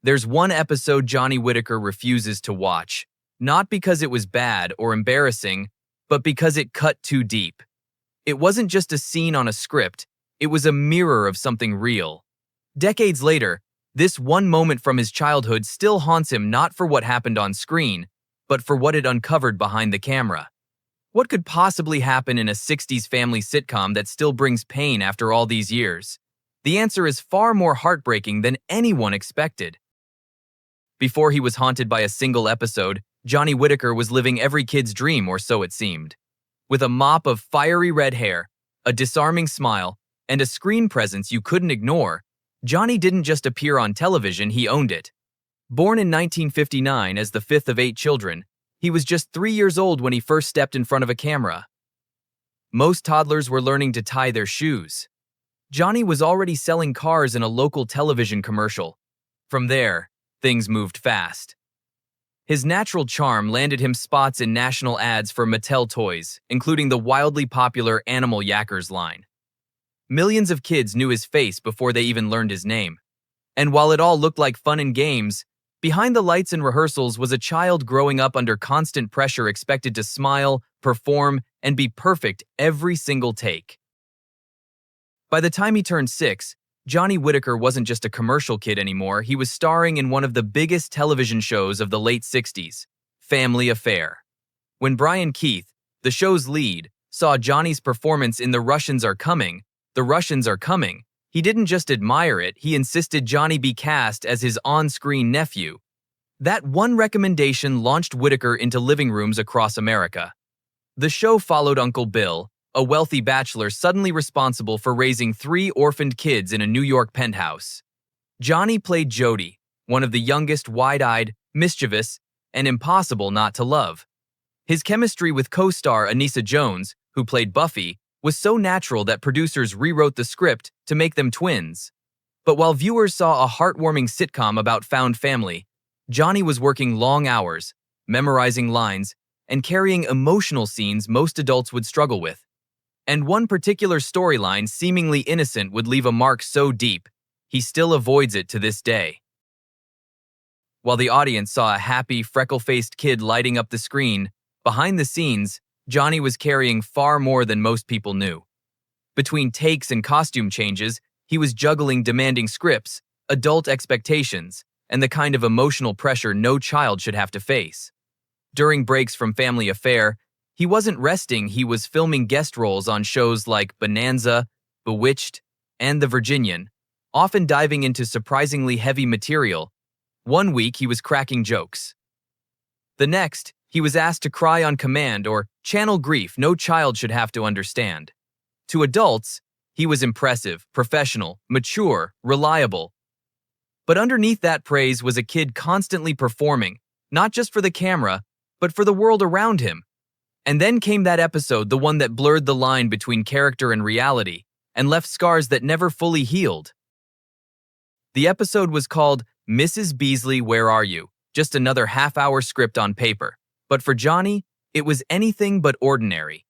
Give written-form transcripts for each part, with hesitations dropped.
There's one episode Johnny Whitaker refuses to watch, not because it was bad or embarrassing, but because it cut too deep. It wasn't just a scene on a script, it was a mirror of something real. Decades later, this one moment from his childhood still haunts him, not for what happened on screen, but for what it uncovered behind the camera. What could possibly happen in a 60s family sitcom that still brings pain after all these years? The answer is far more heartbreaking than anyone expected. Before he was haunted by a single episode, Johnny Whitaker was living every kid's dream, or so it seemed. With a mop of fiery red hair, a disarming smile, and a screen presence you couldn't ignore, Johnny didn't just appear on television, he owned it. Born in 1959 as the fifth of 8 children, he was just 3 years old when he first stepped in front of a camera. Most toddlers were learning to tie their shoes. Johnny was already selling cars in a local television commercial. From there, things moved fast. His natural charm landed him spots in national ads for Mattel toys, including the wildly popular Animal Yackers line. Millions of kids knew his face before they even learned his name. And while it all looked like fun and games, behind the lights and rehearsals was a child growing up under constant pressure, expected to smile, perform, and be perfect every single take. By the time he turned 6, Johnny Whitaker wasn't just a commercial kid anymore, he was starring in one of the biggest television shows of the late 60s, Family Affair. When Brian Keith, the show's lead, saw Johnny's performance in The Russians Are Coming, he didn't just admire it, he insisted Johnny be cast as his on-screen nephew. That one recommendation launched Whitaker into living rooms across America. The show followed Uncle Bill, a wealthy bachelor suddenly responsible for raising 3 orphaned kids in a New York penthouse. Johnny played Jody, one of the youngest, wide-eyed, mischievous, and impossible not to love. His chemistry with co-star Anissa Jones, who played Buffy, was so natural that producers rewrote the script to make them twins. But while viewers saw a heartwarming sitcom about found family, Johnny was working long hours, memorizing lines, and carrying emotional scenes most adults would struggle with. And one particular storyline, seemingly innocent, would leave a mark so deep, he still avoids it to this day. While the audience saw a happy, freckle-faced kid lighting up the screen, behind the scenes, Johnny was carrying far more than most people knew. Between takes and costume changes, he was juggling demanding scripts, adult expectations, and the kind of emotional pressure no child should have to face. During breaks from Family Affair, he wasn't resting, he was filming guest roles on shows like Bonanza, Bewitched, and The Virginian, often diving into surprisingly heavy material. One week he was cracking jokes. The next, he was asked to cry on command or channel grief no child should have to understand. To adults, he was impressive, professional, mature, reliable. But underneath that praise was a kid constantly performing, not just for the camera, but for the world around him. And then came that episode, the one that blurred the line between character and reality, and left scars that never fully healed. The episode was called Mrs. Beasley, Where Are You? Just another half-hour script on paper. But for Johnny, it was anything but ordinary.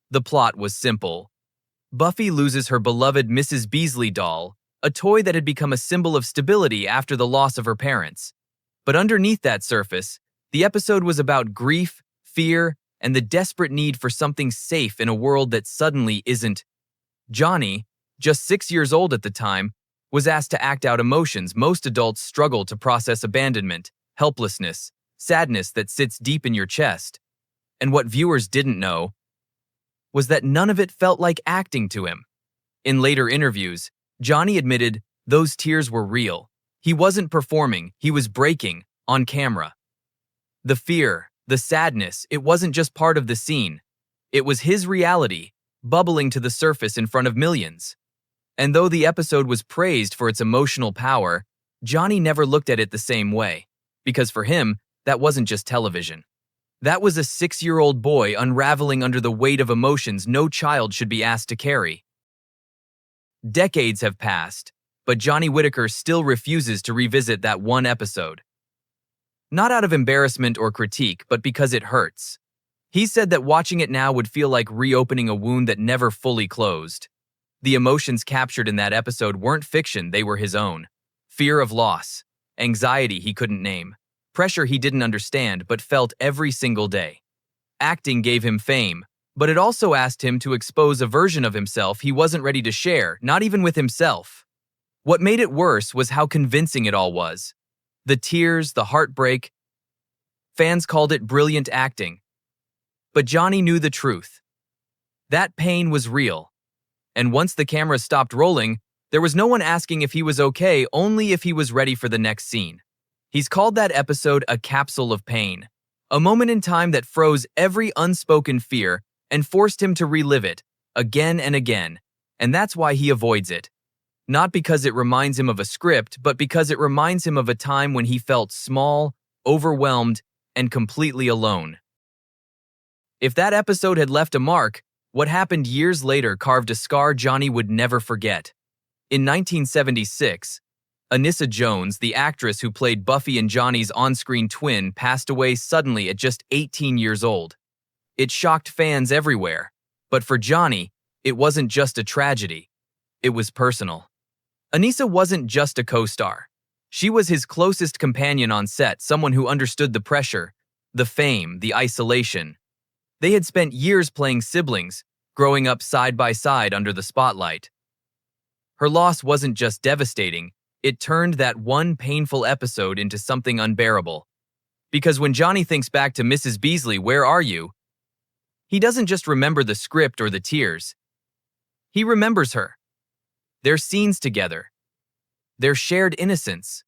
The plot was simple. Buffy loses her beloved Mrs. Beasley doll, a toy that had become a symbol of stability after the loss of her parents. But underneath that surface, the episode was about grief, fear, and the desperate need for something safe in a world that suddenly isn't. Johnny, just 6 years old at the time, was asked to act out emotions most adults struggle to process: abandonment, helplessness, sadness that sits deep in your chest. And what viewers didn't know was that none of it felt like acting to him. In later interviews, Johnny admitted those tears were real. He wasn't performing, he was breaking, on camera. The fear, the sadness, it wasn't just part of the scene. It was his reality, bubbling to the surface in front of millions. And though the episode was praised for its emotional power, Johnny never looked at it the same way. Because for him, that wasn't just television. That was a 6-year-old boy unraveling under the weight of emotions no child should be asked to carry. Decades have passed, but Johnny Whitaker still refuses to revisit that one episode. Not out of embarrassment or critique, but because it hurts. He said that watching it now would feel like reopening a wound that never fully closed. The emotions captured in that episode weren't fiction, they were his own. Fear of loss, anxiety he couldn't name, pressure he didn't understand but felt every single day. Acting gave him fame, but it also asked him to expose a version of himself he wasn't ready to share, not even with himself. What made it worse was how convincing it all was. The tears, the heartbreak. Fans called it brilliant acting. But Johnny knew the truth. That pain was real. And once the camera stopped rolling, there was no one asking if he was okay, only if he was ready for the next scene. He's called that episode a capsule of pain, a moment in time that froze every unspoken fear and forced him to relive it again and again, and that's why he avoids it. Not because it reminds him of a script, but because it reminds him of a time when he felt small, overwhelmed, and completely alone. If that episode had left a mark, what happened years later carved a scar Johnny would never forget. In 1976, Anissa Jones, the actress who played Buffy and Johnny's on-screen twin, passed away suddenly at just 18 years old. It shocked fans everywhere, but for Johnny, it wasn't just a tragedy. It was personal. Anissa wasn't just a co-star. She was his closest companion on set, someone who understood the pressure, the fame, the isolation. They had spent years playing siblings, growing up side by side under the spotlight. Her loss wasn't just devastating, it turned that one painful episode into something unbearable. Because when Johnny thinks back to Mrs. Beasley, Where Are You?, he doesn't just remember the script or the tears. He remembers her. Their scenes together. Their shared innocence.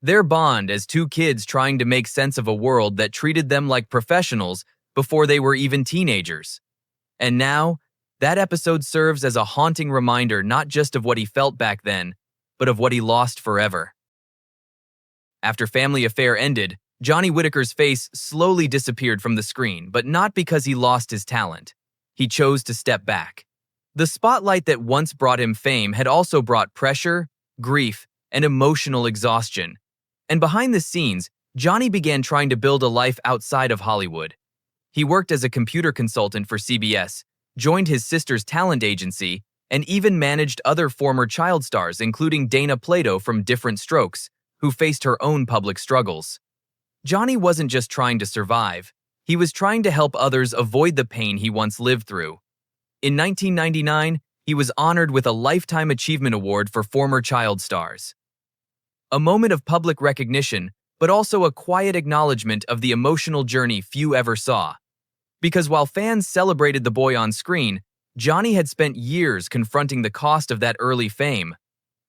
Their bond as two kids trying to make sense of a world that treated them like professionals before they were even teenagers. And now, that episode serves as a haunting reminder not just of what he felt back then, but of what he lost forever. After Family Affair ended, Johnny Whitaker's face slowly disappeared from the screen, but not because he lost his talent. He chose to step back. The spotlight that once brought him fame had also brought pressure, grief, and emotional exhaustion. And behind the scenes, Johnny began trying to build a life outside of Hollywood. He worked as a computer consultant for CBS, joined his sister's talent agency, and even managed other former child stars, including Dana Plato from Different Strokes, who faced her own public struggles. Johnny wasn't just trying to survive, he was trying to help others avoid the pain he once lived through. In 1999, he was honored with a Lifetime Achievement Award for former child stars. A moment of public recognition, but also a quiet acknowledgement of the emotional journey few ever saw. Because while fans celebrated the boy on screen, Johnny had spent years confronting the cost of that early fame.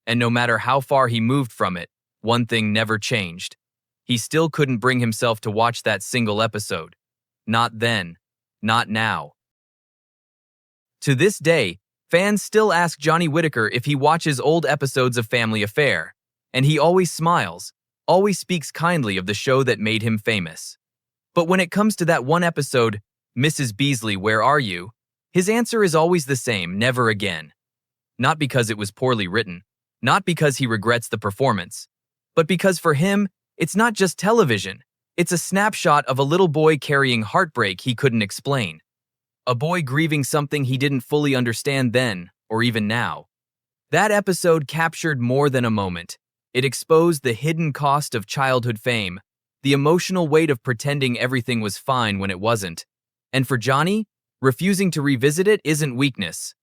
And no matter how far he moved from it, one thing never changed. He still couldn't bring himself to watch that single episode. Not then. Not now. To this day, fans still ask Johnny Whitaker if he watches old episodes of Family Affair, and he always smiles, always speaks kindly of the show that made him famous. But when it comes to that one episode, Mrs. Beasley, Where Are You?, his answer is always the same, never again. Not because it was poorly written, not because he regrets the performance, but because for him, it's not just television. It's a snapshot of a little boy carrying heartbreak he couldn't explain. A boy grieving something he didn't fully understand then, or even now. That episode captured more than a moment. It exposed the hidden cost of childhood fame, the emotional weight of pretending everything was fine when it wasn't. And for Johnny, refusing to revisit it isn't weakness.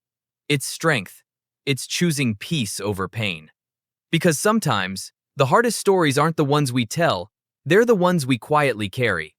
It's strength. It's choosing peace over pain. Because sometimes, the hardest stories aren't the ones we tell, they're the ones we quietly carry.